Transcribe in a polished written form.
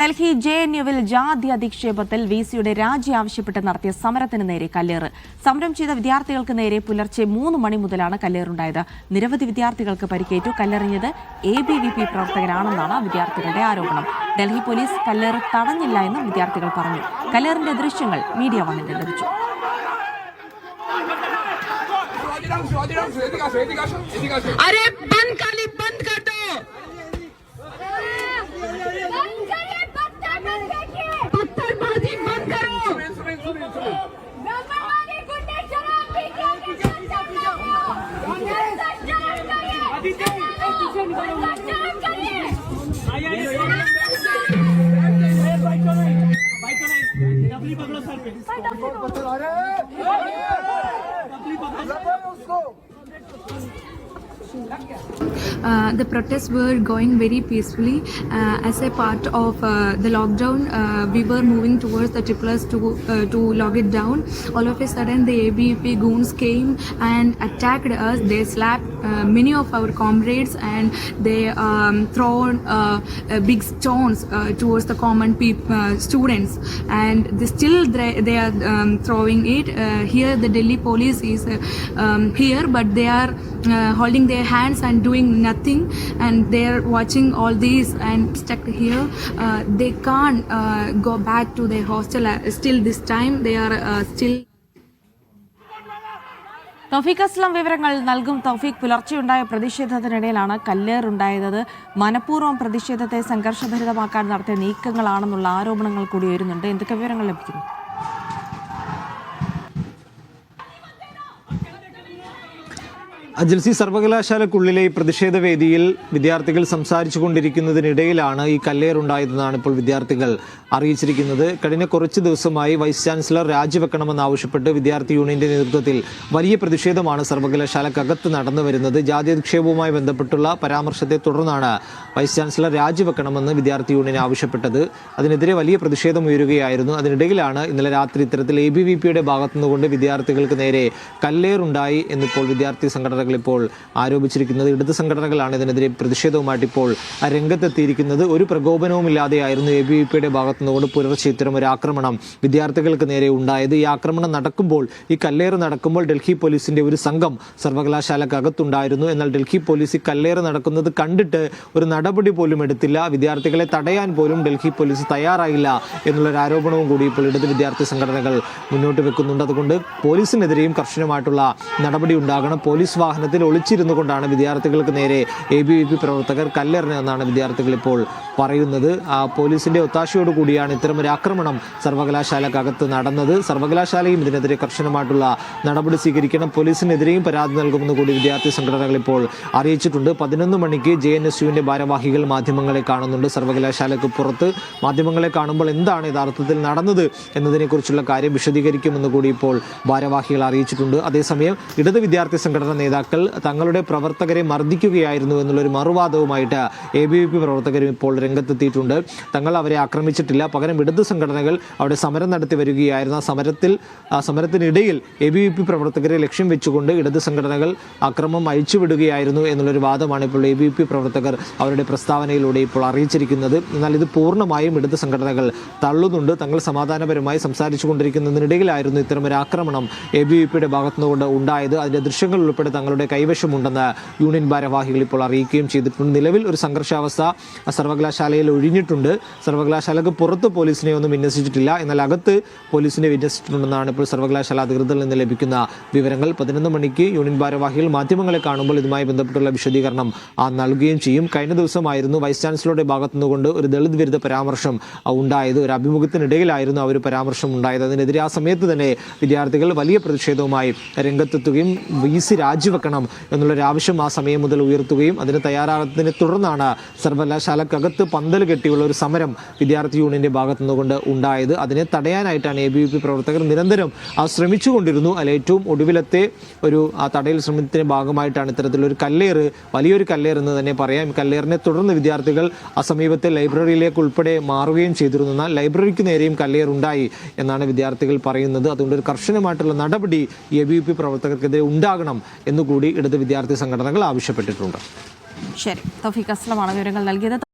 ഡൽഹി ജെഎൻയുവിൽ ജാതി അധിക്ഷേപത്തിൽ വിസിയുടെ രാജി ആവശ്യപ്പെട്ട് നടത്തിയ സമരത്തിന് നേരെ കല്ലേറ്. സമരം ചെയ്ത വിദ്യാർത്ഥികൾക്ക് നേരെ പുലർച്ചെ 3 മണി മുതലാണ് കല്ലേറുണ്ടായത്. നിരവധി വിദ്യാർത്ഥികൾക്ക് പരിക്കേറ്റു. കല്ലെറിഞ്ഞത് ABVP പ്രവർത്തകരാണെന്നാണ് വിദ്യാർത്ഥികളുടെ ആരോപണം. ഡൽഹി പോലീസ് കല്ലേറ് തടഞ്ഞില്ല എന്നും വിദ്യാർത്ഥികൾ പറഞ്ഞു. കല്ലേറിന്റെ ദൃശ്യങ്ങൾ മീഡിയ വണ്ണിന് ലഭിച്ചു. The protests were going very peacefully. As a part of the lockdown, we were moving towards the triplets to lock it down. All of a sudden, the ABVP goons came and attacked us. They slapped many of our comrades and they thrown big stones towards the common students. And they are throwing it. Here, the Delhi police is here, but they are holding their hands and doing nothing, and they are watching all these and stuck here. They can't go back to their hostel. Still this time they are still. തൗഫീഖ് അസ്ലം വിവരങ്ങൾ നൽകും. തൗഫീഖ്, പുലർച്ചെയുണ്ടായ പ്രതിഷേധത്തിനിടയിലാണ് കല്ലേറുണ്ടായത്. മനഃപൂർവ്വം പ്രതിഷേധത്തെ സംഘർഷഭരിതമാക്കാൻ നടത്തിയ നീക്കങ്ങളാണെന്നുള്ള ആരോപണങ്ങൾ കൂടി വരുന്നുണ്ട്. എന്തൊക്കെ വിവരങ്ങൾ ലഭിക്കുന്നു? ജിൽസി, സർവകലാശാലക്കുള്ളിലെ ഈ പ്രതിഷേധ വേദിയിൽ വിദ്യാർത്ഥികൾ സംസാരിച്ചു കൊണ്ടിരിക്കുന്നതിനിടയിലാണ് ഈ കല്ലേറുണ്ടായതെന്നാണ് ഇപ്പോൾ വിദ്യാർത്ഥികൾ അറിയിച്ചിരിക്കുന്നത്. കഴിഞ്ഞ കുറച്ച് ദിവസമായി വൈസ് ചാൻസലർ രാജിവെക്കണമെന്നാവശ്യപ്പെട്ട് വിദ്യാർത്ഥി യൂണിയന്റെ നേതൃത്വത്തിൽ വലിയ പ്രതിഷേധമാണ് സർവകലാശാലക്കകത്ത് നടന്നു വരുന്നത്. ജാതി അധിക്ഷേപവുമായി ബന്ധപ്പെട്ടുള്ള പരാമർശത്തെ തുടർന്നാണ് വൈസ് ചാൻസലർ രാജിവെക്കണമെന്ന് വിദ്യാർത്ഥി യൂണിയൻ ആവശ്യപ്പെട്ടത്. അതിനെതിരെ വലിയ പ്രതിഷേധം ഉയരുകയായിരുന്നു. അതിനിടയിലാണ് ഇന്നലെ രാത്രി ഇത്തരത്തിൽ ABVPയുടെ ഭാഗത്തുനിന്നുകൊണ്ട് വിദ്യാർത്ഥികൾക്ക് നേരെ കല്ലേറുണ്ടായി എന്നിപ്പോൾ വിദ്യാർത്ഥി സംഘടനകൾ ഇപ്പോൾ ആരോപിച്ചിരിക്കുന്നത്. ഇടത് സംഘടനകളാണ് ഇതിനെതിരെ പ്രതിഷേധവുമായിട്ട് ഇപ്പോൾ രംഗത്തെത്തിയിരിക്കുന്നത്. ഒരു പ്രകോപനവുമില്ലാതെയായിരുന്നു ABVPയുടെ ഭാഗത്തുനിന്നുകൊണ്ട് പുലർച്ചെ ഇത്തരം ഒരു ആക്രമണം വിദ്യാർത്ഥികൾക്ക് നേരെ ഉണ്ടായത്. ഈ ആക്രമണം നടക്കുമ്പോൾ, ഈ കല്ലേറ് നടക്കുമ്പോൾ ഡൽഹി പോലീസിന്റെ ഒരു സംഘം സർവകലാശാലക്കകത്തുണ്ടായിരുന്നു. എന്നാൽ ഡൽഹി പോലീസ് ഈ കല്ലേറ് നടക്കുന്നത് കണ്ടിട്ട് ഒരു നടപടി പോലും എടുത്തില്ല. വിദ്യാർത്ഥികളെ തടയാൻ പോലും ഡൽഹി പോലീസ് തയ്യാറായില്ല എന്നുള്ളൊരു ആരോപണവും കൂടി ഇപ്പോൾ ഇടത് വിദ്യാർത്ഥി സംഘടനകൾ മുന്നോട്ട് വെക്കുന്നുണ്ട്. അതുകൊണ്ട് പോലീസിനെതിരെയും കർശനമായിട്ടുള്ള നടപടി ഉണ്ടാകണം. പോലീസ് വാഹനത്തിൽ ഒളിച്ചിരുന്നു കൊണ്ടാണ് വിദ്യാർത്ഥികൾക്ക് നേരെ ABVP പ്രവർത്തകർ കല്ലെറിഞ്ഞതെന്നാണ് വിദ്യാർത്ഥികൾ ഇപ്പോൾ പറയുന്നത്. പോലീസിന്റെ ഒത്താശയോട് കൂടിയാണ് ഇത്തരമൊരു ആക്രമണം സർവകലാശാലക്കകത്ത് നടന്നത്. സർവകലാശാലയും ഇതിനെതിരെ കർശനമായിട്ടുള്ള നടപടി സ്വീകരിക്കണം. പോലീസിനെതിരെയും പരാതി നൽകുമെന്ന് കൂടി വിദ്യാർത്ഥി സംഘടനകൾ ഇപ്പോൾ അറിയിച്ചിട്ടുണ്ട്. 11 മണിക്ക് JNSUവിന്റെ ഭാരവാഹികൾ മാധ്യമങ്ങളെ കാണുന്നുണ്ട്. സർവകലാശാലയ്ക്ക് പുറത്ത് മാധ്യമങ്ങളെ കാണുമ്പോൾ എന്താണ് യഥാർത്ഥത്തിൽ നടന്നത് എന്നതിനെക്കുറിച്ചുള്ള കാര്യം വിശദീകരിക്കുമെന്ന് കൂടി ഇപ്പോൾ ഭാരവാഹികൾ അറിയിച്ചിട്ടുണ്ട്. അതേസമയം ഇടത് വിദ്യാർത്ഥി സംഘടന നേതാക്കൾ തങ്ങളുടെ പ്രവർത്തകരെ മർദ്ദിക്കുകയായിരുന്നു എന്നുള്ളൊരു മറുവാദവുമായിട്ട് ABVP പ്രവർത്തകരും ഇപ്പോൾ രംഗത്തെത്തിയിട്ടുണ്ട്. തങ്ങൾ അവരെ ആക്രമിച്ചിട്ടില്ല, പകരം ഇടത് സംഘടനകൾ അവിടെ സമരം നടത്തി വരികയായിരുന്നു. സമരത്തിനിടയിൽ ABVP പ്രവർത്തകരെ ലക്ഷ്യം വെച്ചുകൊണ്ട് ഇടത് സംഘടനകൾ അക്രമം അഴിച്ചുവിടുകയായിരുന്നു എന്നുള്ളൊരു വാദമാണ് ഇപ്പോൾ ABVP പ്രവർത്തകർ അവരുടെ പ്രസ്താവനയിലൂടെ ഇപ്പോൾ അറിയിച്ചിരിക്കുന്നത്. എന്നാൽ ഇത് പൂർണ്ണമായും ഇടത് സംഘടനകൾ തള്ളുന്നുണ്ട്. തങ്ങൾ സമാധാനപരമായി സംസാരിച്ചു കൊണ്ടിരിക്കുന്നതിനിടയിലായിരുന്നു ഇത്തരമൊരു ആക്രമണം ABVPയുടെ ഭാഗത്തുനിന്നുകൊണ്ട് ഉണ്ടായത്. അതിന്റെ ദൃശ്യങ്ങൾ ഉൾപ്പെടെ തങ്ങളുടെ കൈവശമുണ്ടെന്ന് യൂണിയൻ ഭാരവാഹികൾ ഇപ്പോൾ അറിയിക്കുകയും ചെയ്തിട്ടുണ്ട്. നിലവിൽ ഒരു സംഘർഷാവസ്ഥ സർവകലാശാലയിൽ ഒഴിഞ്ഞിട്ടുണ്ട്. സർവകലാശാലക്ക് പുറത്ത് പോലീസിനെ ഒന്നും വിന്യസിച്ചിട്ടില്ല, എന്നാൽ അകത്ത് പോലീസിനെ വിന്യസിച്ചിട്ടുണ്ടെന്നാണ് ഇപ്പോൾ സർവകലാശാല അധികൃതരിൽ നിന്ന് ലഭിക്കുന്ന വിവരങ്ങൾ. 11 മണിക്ക് യൂണിയൻ ഭാരവാഹികൾ മാധ്യമങ്ങളെ കാണുമ്പോൾ ഇതുമായി ബന്ധപ്പെട്ടുള്ള വിശദീകരണം നൽകുകയും ചെയ്യും. കഴിഞ്ഞ ദിവസമായിരുന്നു വൈസ് ചാൻസലറുടെ ഭാഗത്തുനിന്നുകൊണ്ട് ഒരു ദളിത് വിരുദ്ധ പരാമർശം ഉണ്ടായത്. ഒരു അഭിമുഖത്തിനിടയിലായിരുന്നു ആ ഒരു പരാമർശം ഉണ്ടായത്. അതിനെതിരെ ആ സമയത്ത് തന്നെ വിദ്യാർത്ഥികൾ വലിയ പ്രതിഷേധവുമായി രംഗത്തെത്തുകയും VC രാജിവെക്കണം എന്നുള്ളൊരു ആവശ്യം ആ സമയം മുതൽ ഉയർത്തുകയും അതിന് തയ്യാറാകുന്നതിനെ തുടർന്നാണ് സർവകലാശാലക്കകത്ത് പന്തൽ കെട്ടിയുള്ള ഒരു സമരം വിദ്യാർത്ഥി യൂണിയന്റെ ഭാഗത്തുനിന്നുകൊണ്ട് ഉണ്ടായത്. അതിനെ തടയാനായിട്ടാണ് ABVP പ്രവർത്തകർ നിരന്തരം ശ്രമിച്ചുകൊണ്ടിരുന്നു. അതിൽ ഏറ്റവും ഒടുവിലത്തെ ഒരു തടയൽ ശ്രമത്തിന്റെ ഭാഗമായിട്ടാണ് ഇത്തരത്തിലൊരു കല്ലേറ്, വലിയൊരു കല്ലേറ് എന്ന് തന്നെ പറയാം. കല്ലേറിനെ തുടർന്ന് വിദ്യാർത്ഥികൾ ആ സമീപത്തെ ലൈബ്രറിയിലേക്ക് ഉൾപ്പെടെ മാറുകയും ചെയ്തിരുന്നു. എന്നാൽ ലൈബ്രറിക്ക് നേരെയും കല്ലേറുണ്ടായി എന്നാണ് വിദ്യാർത്ഥികൾ പറയുന്നത്. അതുകൊണ്ട് ഒരു കർശനമായിട്ടുള്ള നടപടി ABVP പ്രവർത്തകർക്കെതിരെ ഉണ്ടാകണം എന്നുകൂടി ഇടത് വിദ്യാർത്ഥി സംഘടനകൾ ആവശ്യപ്പെട്ടിട്ടുണ്ട്. ശരി, തൗഫീഖ് അസ്ലമാണ് വിവരങ്ങൾ നൽകിയത്.